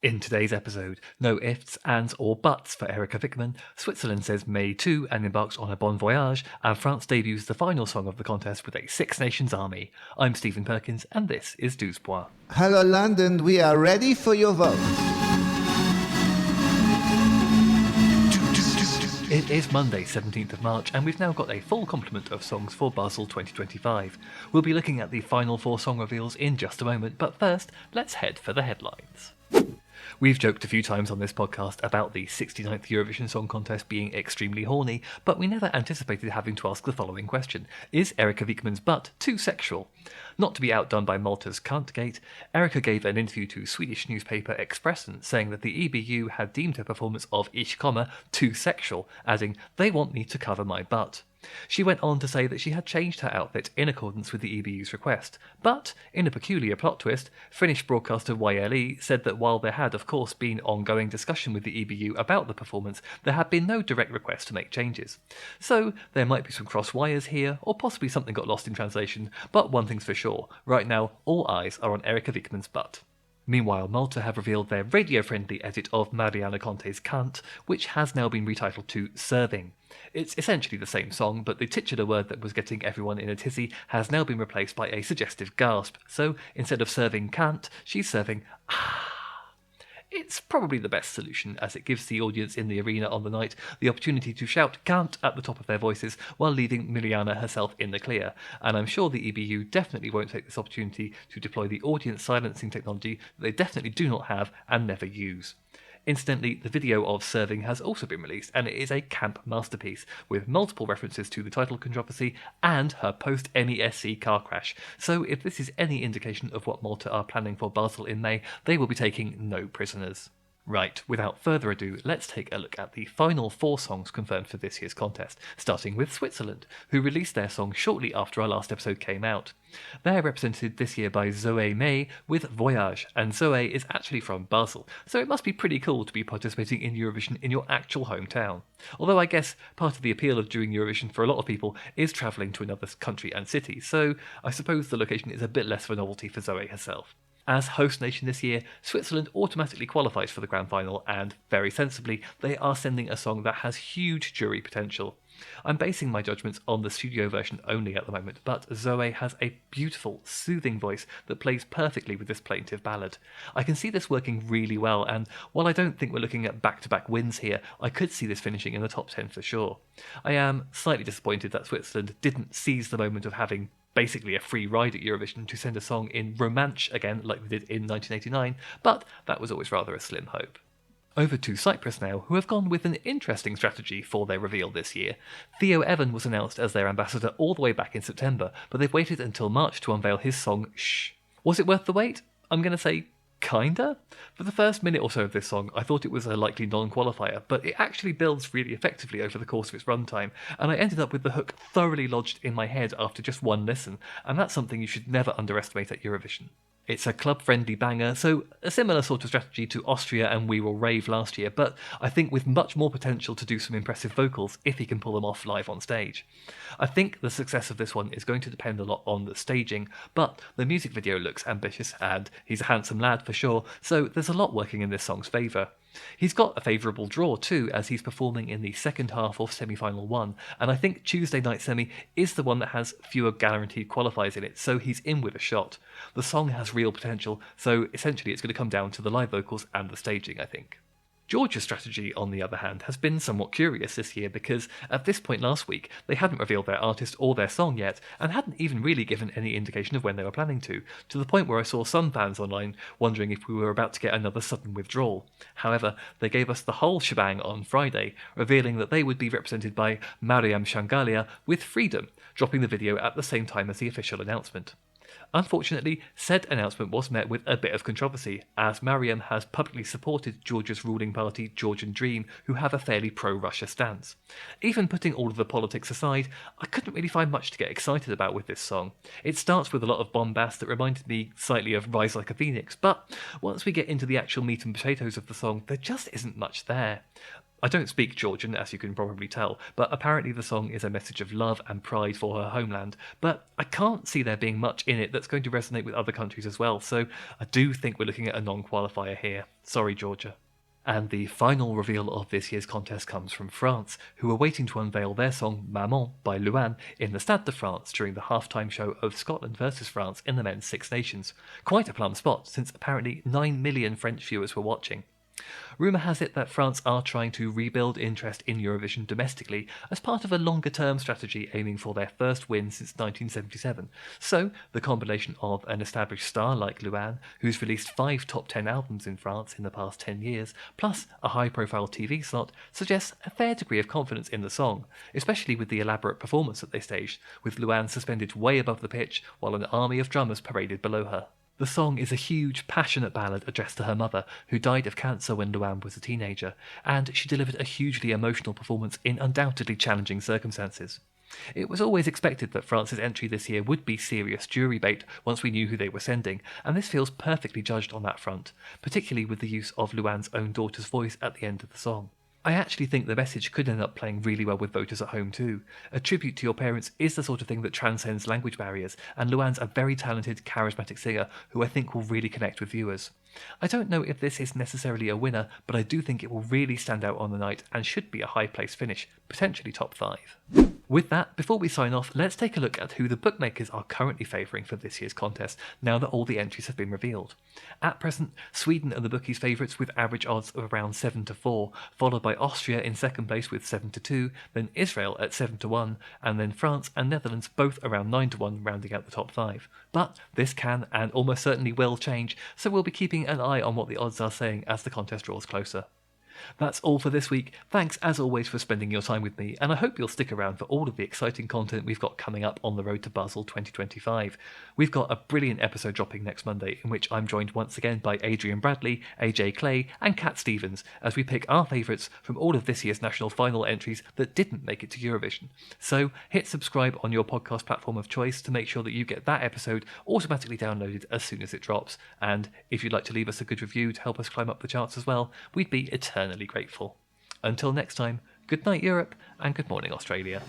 In today's episode, no ifs, ands or buts for Erika Wickman, Switzerland says May too and embarks on a bon voyage, and France debuts the final song of the contest with a Six Nations army. I'm Steven Perkins and this is 12 Points. Hello London, we are ready for your vote. It is Monday, 17th of March, and we've now got a full complement of songs for Basel 2025. We'll be looking at the final four song reveals in just a moment, but first, let's head for the headlines. We've joked a few times on this podcast about the 69th Eurovision Song Contest being extremely horny, but we never anticipated having to ask the following question. Is Erika Wickman's butt too sexual? Not to be outdone by Malta's Kant gate, Erika gave an interview to Swedish newspaper Expressen saying that the EBU had deemed her performance of Ich komme too sexual, adding, "They want me to cover my butt." She went on to say that she had changed her outfit in accordance with the EBU's request, but, in a peculiar plot twist, Finnish broadcaster YLE said that while there had of course been ongoing discussion with the EBU about the performance, there had been no direct request to make changes. So, there might be some cross wires here, or possibly something got lost in translation, but one thing's for sure, right now all eyes are on Erika Wickman's butt. Meanwhile, Malta have revealed their radio-friendly edit of Mariana Conte's Kant, which has now been retitled to Serving. It's essentially the same song, but the titular word that was getting everyone in a tizzy has now been replaced by a suggestive gasp, so instead of serving Kant, she's serving ah. It's probably the best solution, as it gives the audience in the arena on the night the opportunity to shout Kant at the top of their voices while leaving Mariana herself in the clear, and I'm sure the EBU definitely won't take this opportunity to deploy the audience silencing technology that they definitely do not have and never use. Incidentally, the video of Serving has also been released, and it is a camp masterpiece, with multiple references to the title controversy and her post-NESC car crash. So if this is any indication of what Malta are planning for Basel in May, they will be taking no prisoners. Right, without further ado, let's take a look at the final four songs confirmed for this year's contest, starting with Switzerland, who released their song shortly after our last episode came out. They're represented this year by Zoe May with Voyage, and Zoe is actually from Basel, so it must be pretty cool to be participating in Eurovision in your actual hometown. Although I guess part of the appeal of doing Eurovision for a lot of people is travelling to another country and city, so I suppose the location is a bit less of a novelty for Zoe herself. As host nation this year, Switzerland automatically qualifies for the grand final, and, very sensibly, they are sending a song that has huge jury potential. I'm basing my judgments on the studio version only at the moment, but Zoe has a beautiful, soothing voice that plays perfectly with this plaintive ballad. I can see this working really well, and while I don't think we're looking at back-to-back wins here, I could see this finishing in the top 10 for sure. I am slightly disappointed that Switzerland didn't seize the moment of having basically a free ride at Eurovision to send a song in Romance again like they did in 1989, but that was always rather a slim hope. Over to Cyprus now, who have gone with an interesting strategy for their reveal this year. Theo Evan was announced as their ambassador all the way back in September, but they've waited until March to unveil his song Shh. Was it worth the wait? I'm going to say kinda? For the first minute or so of this song, I thought it was a likely non-qualifier, but it actually builds really effectively over the course of its runtime, and I ended up with the hook thoroughly lodged in my head after just one listen, and that's something you should never underestimate at Eurovision. It's a club-friendly banger, so a similar sort of strategy to Austria and We Will Rave last year, but I think with much more potential to do some impressive vocals if he can pull them off live on stage. I think the success of this one is going to depend a lot on the staging, but the music video looks ambitious and he's a handsome lad for sure, so there's a lot working in this song's favour. He's got a favourable draw too, as he's performing in the second half of semi-final 1, and I think Tuesday night semi is the one that has fewer guaranteed qualifiers in it, so he's in with a shot. The song has real potential, so essentially it's going to come down to the live vocals and the staging, I think. Georgia's strategy, on the other hand, has been somewhat curious this year because at this point last week they hadn't revealed their artist or their song yet and hadn't even really given any indication of when they were planning to the point where I saw some fans online wondering if we were about to get another sudden withdrawal. However, they gave us the whole shebang on Friday, revealing that they would be represented by Mariam Shangalia with Freedom, dropping the video at the same time as the official announcement. Unfortunately, said announcement was met with a bit of controversy, as Mariam has publicly supported Georgia's ruling party Georgian Dream, who have a fairly pro-Russia stance. Even putting all of the politics aside, I couldn't really find much to get excited about with this song. It starts with a lot of bombast that reminded me slightly of Rise Like a Phoenix, but once we get into the actual meat and potatoes of the song, there just isn't much there. I don't speak Georgian, as you can probably tell, but apparently the song is a message of love and pride for her homeland. But I can't see there being much in it that's going to resonate with other countries as well, so I do think we're looking at a non-qualifier here. Sorry, Georgia. And the final reveal of this year's contest comes from France, who are waiting to unveil their song Maman by Luan in the Stade de France during the halftime show of Scotland versus France in the men's Six Nations. Quite a plum spot, since apparently 9 million French viewers were watching. Rumour has it that France are trying to rebuild interest in Eurovision domestically as part of a longer-term strategy aiming for their first win since 1977. So, the combination of an established star like Luan, who's released 5 top 10 albums in France in the past 10 years, plus a high-profile TV slot, suggests a fair degree of confidence in the song, especially with the elaborate performance that they staged, with Luan suspended way above the pitch while an army of drummers paraded below her. The song is a huge, passionate ballad addressed to her mother, who died of cancer when Luan was a teenager, and she delivered a hugely emotional performance in undoubtedly challenging circumstances. It was always expected that France's entry this year would be serious jury bait once we knew who they were sending, and this feels perfectly judged on that front, particularly with the use of Luan's own daughter's voice at the end of the song. I actually think the message could end up playing really well with voters at home too. A tribute to your parents is the sort of thing that transcends language barriers, and Luan's a very talented, charismatic singer who I think will really connect with viewers. I don't know if this is necessarily a winner, but I do think it will really stand out on the night and should be a high-place finish, potentially top 5. With that, before we sign off, let's take a look at who the bookmakers are currently favouring for this year's contest, now that all the entries have been revealed. At present, Sweden are the bookies' favourites with average odds of around 7-4, followed by Austria in second place with 7-2, then Israel at 7-1, and then France and Netherlands both around 9-1, rounding out the top 5. But this can and almost certainly will change, so we'll be keeping an eye on what the odds are saying as the contest draws closer. That's all for this week. Thanks as always for spending your time with me, and I hope you'll stick around for all of the exciting content we've got coming up on the road to Basel 2025. We've got a brilliant episode dropping next Monday, in which I'm joined once again by Adrian Bradley, AJ Clay, and Cat Stevens as we pick our favourites from all of this year's national final entries that didn't make it to Eurovision. So hit subscribe on your podcast platform of choice to make sure that you get that episode automatically downloaded as soon as it drops. And if you'd like to leave us a good review to help us climb up the charts as well, we'd be eternally grateful. Until next time, good night Europe and good morning Australia.